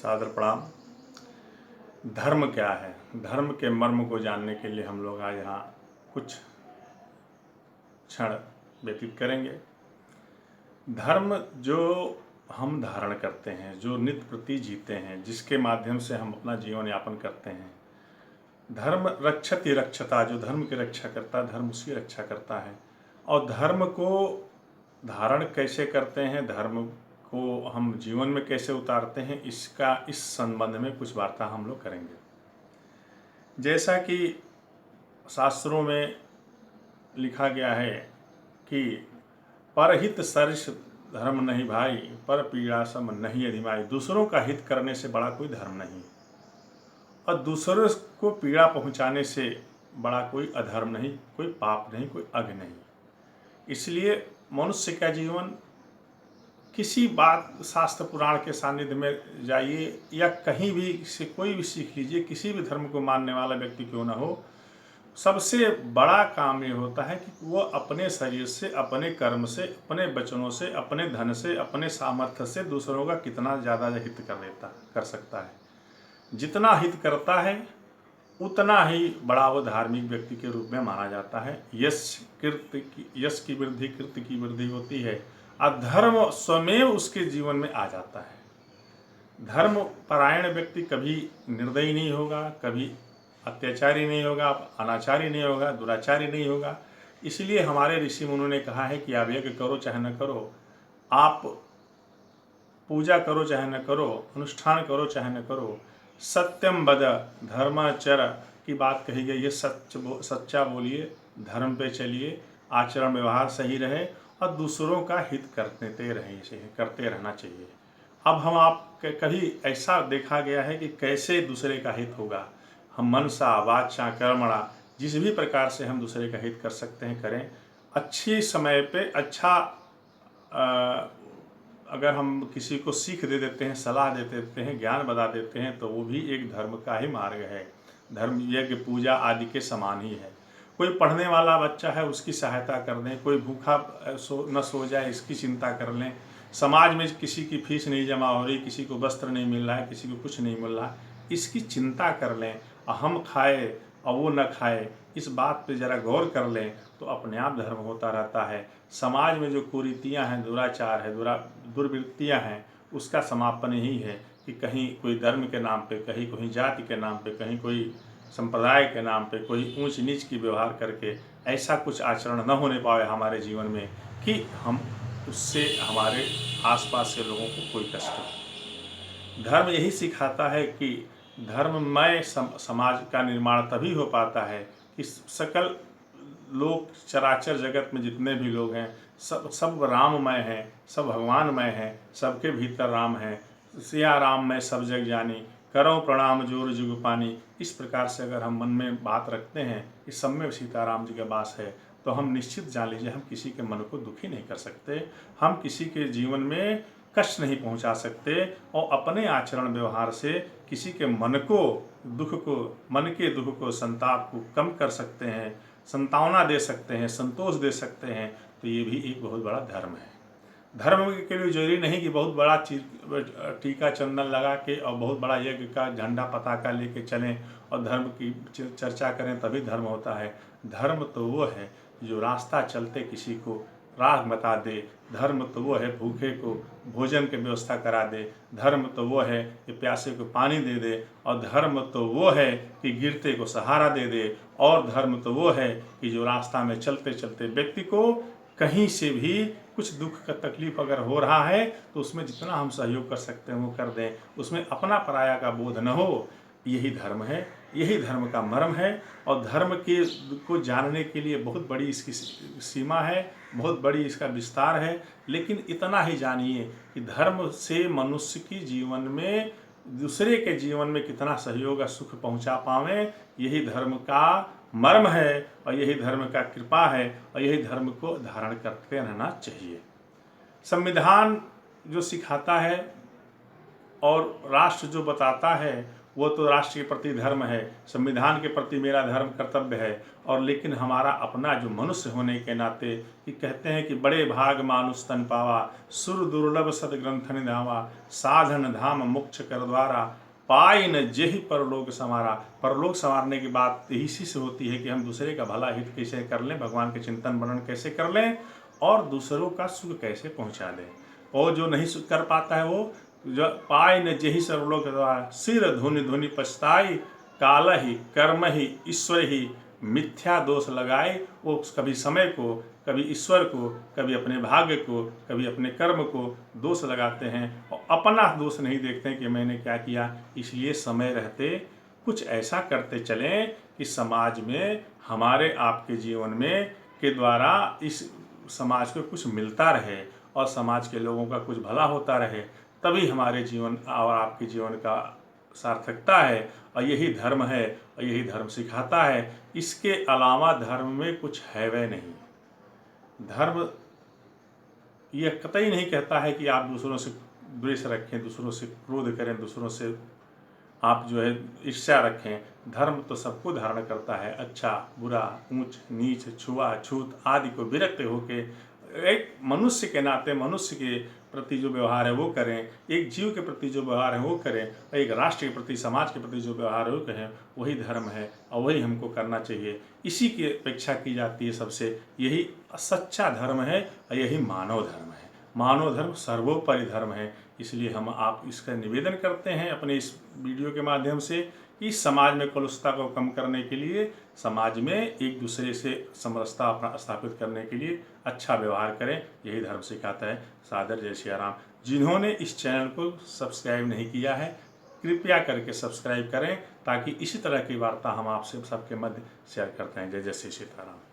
सादर प्रणाम। धर्म क्या है? धर्म के मर्म को जानने के लिए हम लोग आज यहाँ कुछ क्षण व्यतीत करेंगे। धर्म जो हम धारण करते हैं, जो नित्य प्रति जीते हैं, जिसके माध्यम से हम अपना जीवन यापन करते हैं, धर्म रक्षति रक्षता, जो धर्म की रक्षा करता है धर्म उसकी रक्षा करता है। और धर्म को धारण कैसे करते हैं, धर्म को हम जीवन में कैसे उतारते हैं, इसका इस संबंध में कुछ वार्ता हम लोग करेंगे। जैसा कि शास्त्रों में लिखा गया है कि परहित सरिस धर्म नहीं भाई, पर पीड़ा सम नहीं अधिमाई। दूसरों का हित करने से बड़ा कोई धर्म नहीं, और दूसरों को पीड़ा पहुंचाने से बड़ा कोई अधर्म नहीं, कोई पाप नहीं, कोई अघ नहीं। इसलिए मनुष्य का जीवन किसी बात शास्त्र पुराण के सानिध्य में जाइए या कहीं भी से कोई भी सीख लीजिए, किसी भी धर्म को मानने वाला व्यक्ति क्यों ना हो, सबसे बड़ा काम ये होता है कि वो अपने शरीर से, अपने कर्म से, अपने वचनों से, अपने धन से, अपने सामर्थ्य से दूसरों का कितना ज़्यादा हित कर सकता है। जितना हित करता है उतना ही बड़ा वो धार्मिक व्यक्ति के रूप में माना जाता है। यश की वृद्धि कीर्ति की वृद्धि होती है, और धर्म स्वयं उसके जीवन में आ जाता है। धर्म परायण व्यक्ति कभी निर्दयी नहीं होगा, कभी अत्याचारी नहीं होगा, अनाचारी नहीं होगा, दुराचारी नहीं होगा। इसलिए हमारे ऋषि मुनियों ने कहा है कि आप यज्ञ करो चाहे न करो, आप पूजा करो चाहे न करो, अनुष्ठान करो चाहे न करो, सत्यम वद धर्माचर की बात कही गई है। सच्चा बोलिए, धर्म पे चलिए, आचरण व्यवहार सही रहे और दूसरों का हित करते रहना चाहिए। अब हम आप कभी ऐसा देखा गया है कि कैसे दूसरे का हित होगा। हम मनसा वाचा कर्मणा, जिस भी प्रकार से हम दूसरे का हित कर सकते हैं करें। अच्छी समय पे अच्छा अगर हम किसी को सीख दे देते हैं, सलाह दे देते हैं, ज्ञान बता देते हैं, तो वो भी एक धर्म का ही मार्ग है। धर्म यज्ञ पूजा आदि के समान ही है। कोई पढ़ने वाला बच्चा है उसकी सहायता कर दें, कोई भूखा न सो जाए इसकी चिंता कर लें। समाज में किसी की फीस नहीं जमा हो रही, किसी को वस्त्र नहीं मिल रहा है, किसी को कुछ नहीं मिल रहा, इसकी चिंता कर लें। हम खाए और वो न खाए, इस बात पे ज़रा गौर कर लें तो अपने आप धर्म होता रहता है। समाज में जो कुरीतियाँ हैं, दुराचार है, दुर्वृत्तियाँ हैं, उसका समापन यही है कि कहीं कोई धर्म के नाम पे, कहीं कोई जाति के नाम पे, कहीं कोई संप्रदाय के नाम पे कोई ऊंच नीच की व्यवहार करके ऐसा कुछ आचरण न होने पाए हमारे जीवन में कि हम उससे हमारे आसपास के लोगों को कोई कष्ट हो। धर्म यही सिखाता है कि धर्ममय समाज का निर्माण तभी हो पाता है कि सकल लोग, चराचर जगत में जितने भी लोग हैं, सब राममय हैं, सब भगवानमय हैं, सबके भीतर राम है। सिया राम मैं सब जग जानी, करो प्रणाम जोर जुग पानी। इस प्रकार से अगर हम मन में बात रखते हैं कि सब में सीताराम जी का वास है, तो हम निश्चित जान लीजिए हम किसी के मन को दुखी नहीं कर सकते, हम किसी के जीवन में कष्ट नहीं पहुंचा सकते, और अपने आचरण व्यवहार से किसी के मन के दुख को, संताप को कम कर सकते हैं, संतावना दे सकते हैं, संतोष दे सकते हैं। तो ये भी एक बहुत बड़ा धर्म है। धर्म के लिए जरूरी नहीं कि बहुत बड़ा टीका चंदन लगा के और बहुत बड़ा यज्ञ का झंडा पताका लेके चलें और धर्म की चर्चा करें तभी धर्म होता है। धर्म तो वो है जो रास्ता चलते किसी को राह बता दे। धर्म तो वो है भूखे को भोजन की व्यवस्था करा दे। धर्म तो वो है कि प्यासे को पानी दे दे। और धर्म तो वो है कि गिरते को सहारा दे दे। और धर्म तो वो है कि जो रास्ता में चलते चलते व्यक्ति को कहीं से भी कुछ दुख का तकलीफ अगर हो रहा है तो उसमें जितना हम सहयोग कर सकते हैं वो कर दें, उसमें अपना पराया का बोध न हो। यही धर्म है, यही धर्म का मर्म है। और धर्म के को जानने के लिए बहुत बड़ी इसकी सीमा है, बहुत बड़ी इसका विस्तार है। लेकिन इतना ही जानिए कि धर्म से मनुष्य की जीवन में, दूसरे के जीवन में कितना सहयोग और सुख पहुंचा पावें, यही धर्म का मर्म है और यही धर्म का कृपा है और यही धर्म को धारण करते रहना चाहिए। संविधान जो सिखाता है और राष्ट्र जो बताता है वो तो राष्ट्र के प्रति धर्म है, संविधान के प्रति मेरा धर्म कर्तव्य है। और लेकिन हमारा अपना जो मनुष्य होने के नाते कि कहते हैं कि बड़े भाग मानुष तन पावा, सुर दुर्लभ सदग्रंथन धावा, साधन धाम मोक्ष कर द्वारा, पाई न जेहि परलोक संवारा। परलोक संवारने की बात इसी से होती है कि हम दूसरे का भला हित कैसे कर लें, भगवान के चिंतन मनन कैसे कर लें और दूसरों का सुख कैसे पहुंचा दें। और जो नहीं कर पाता है वो जो पाई न जेहि सर्वलोक द्वारा, सिर धुनि धुनि पछताई, काल ही कर्म ही ईश्वर ही मिथ्या दोष लगाए। वो कभी समय को, कभी ईश्वर को, कभी अपने भाग्य को, कभी अपने कर्म को दोष लगाते हैं और अपना दोष नहीं देखते हैं कि मैंने क्या किया। इसलिए समय रहते कुछ ऐसा करते चलें कि समाज में, हमारे आपके जीवन में के द्वारा इस समाज को कुछ मिलता रहे और समाज के लोगों का कुछ भला होता रहे। तभी हमारे जीवन और आपके जीवन का सार्थकता है और यही धर्म है और यही धर्म सिखाता है। इसके अलावा धर्म में कुछ है वह नहीं। धर्म यह कतई नहीं कहता है कि आप दूसरों से द्वेष रखें, दूसरों से क्रोध करें, दूसरों से आप जो है ईर्ष्या रखें। धर्म तो सबको धारण करता है, अच्छा बुरा, ऊंच नीच, छुआ छूत आदि को विरक्त होकर एक मनुष्य के नाते मनुष्य के प्रति जो व्यवहार है वो करें, एक जीव के प्रति जो व्यवहार है वो करें, एक राष्ट्र के प्रति, समाज के प्रति जो व्यवहार है वो कहें, वही धर्म है और वही हमको करना चाहिए। इसी की अपेक्षा की जाती है सबसे। यही सच्चा धर्म है और यही मानव धर्म है। मानव धर्म सर्वोपरि धर्म है। इसलिए हम आप इसका निवेदन करते हैं अपने इस वीडियो के माध्यम से कि समाज में कलुषता को कम करने के लिए, समाज में एक दूसरे से समरसता अपना स्थापित करने के लिए अच्छा व्यवहार करें, यही धर्म सिखाता है। सादर जय सिया राम। जिन्होंने इस चैनल को सब्सक्राइब नहीं किया है कृपया करके सब्सक्राइब करें ताकि इसी तरह की वार्ता हम आपसे सबके मध्य शेयर करते हैं। जय जय श्री सीताराम।